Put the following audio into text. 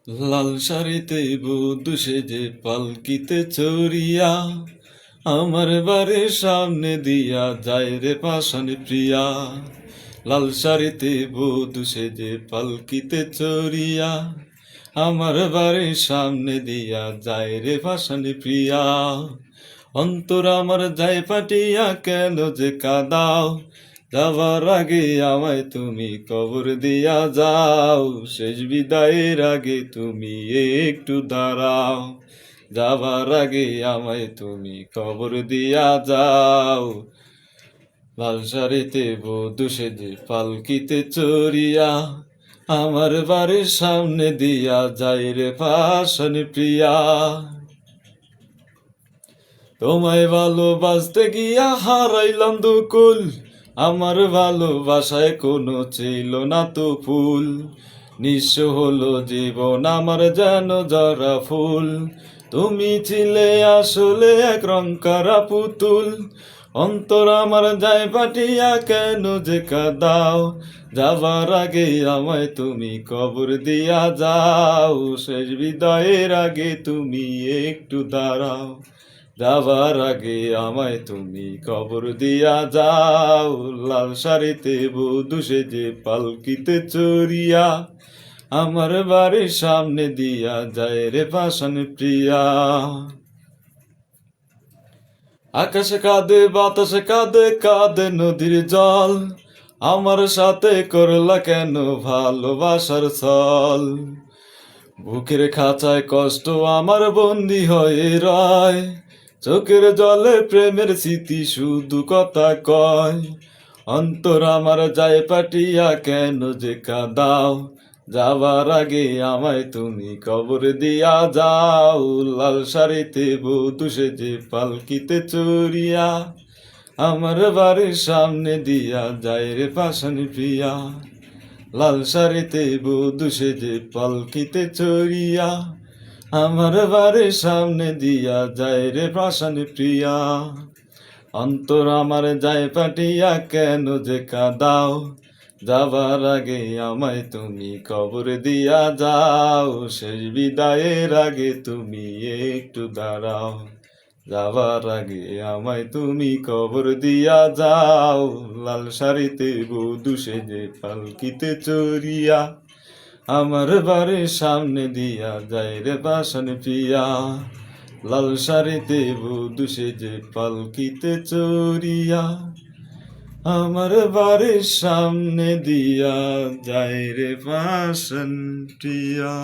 লাল শাড়িতে বধূ সেজে পালকিতে চড়িয়া আমার বাড়ির সামনে দিয়া যায় রে পাষাণী প্রিয়া। লাল শাড়িতে বধূ সেজে পালকিতে চড়িয়া আমার বাড়ির সামনে দিয়া যায় রে পাষাণী প্রিয়া। অন্তর আমার যায় পাটিয়া কেন যে কাদাও, যাবার আগে আমায় তুমি কবর দিয়া যাও। শেষ বিদায়ের আগে তুমি একটু দাঁড়াও, যাবার আগে আমায় তুমি কবর দিয়া যাও। লাল শাড়িতে বধূ সেজে পালকিতে চড়িয়া আমার বাড়ির সামনে দিয়া যায় রে পাষাণী প্রিয়া। তোমায় ভালোবাসতে গিয়া হারাইলাম দুকুল, আমার ভালোবাসায় কোনো ছিল না তো ফুল। নিঃস্ব হলো জীবন আমার যেন জরা ফুল, তুমি ছিলে আসলে এক রংকারা পুতুল। অন্তর আমার যায় পাটিয়া কেন যে কাদাও, যাবার আগে আমায় তুমি কবর দিয়া যাও। শেষ বিদায়ের আগে তুমি একটু দাঁড়াও, যাবার আগে আমায় তুমি কবর দিয়া যাও। লাল শাড়িতে বধূ সেজে পালকিতে চড়িয়া আমার বাড়ির সামনে দিয়া যায় রে পাষাণী প্রিয়া। আকাশে কাঁদে বাতাসে কাঁদে কাঁদে নদীর জল, আমার সাথে করলা কেন ভালোবাসার ছল। বুকের খাঁচায় কষ্ট আমার বন্দি হয়ে রয়, চোখের জলে প্রেমের স্মৃতি শুধু কথা কয়। অন্তর আমার যায় পাটিয়া কেন যে কাঁদাও, যাবার আগে আমায় তুমি কবর দিয়া যাও। লাল শাড়িতে বধূ সেজে পালকিতে চড়িয়া আমার বাড়ির সামনে দিয়া যায় রে পাষাণী প্রিয়া। লাল শাড়িতে বধূ সেজে পালকিতে চড়িয়া আমার বাড়ির সামনে দিয়া যায় রে পাষাণী প্রিয়া। অন্তর আমার যায় পাটিয়া কেন যে কাঁদাও, যাবার আগে আমায় তুমি কবর দিয়া যাও। শেষ বিদায়ের আগে তুমি একটু দাঁড়াও, যাবার আগে আমায় তুমি কবর দিয়া যাও। লাল শাড়িতে বধূ সেজে পালকিতে চড়িয়া আমার বাড়ির সামনে দিয়া যায় রে পাষাণী প্রিয়া। লাল শাড়িতে বধূ সেজে পালকিতে চড়িয়া আমার বাড়ির সামনে দিয়া যায় রে পাষাণী প্রিয়া।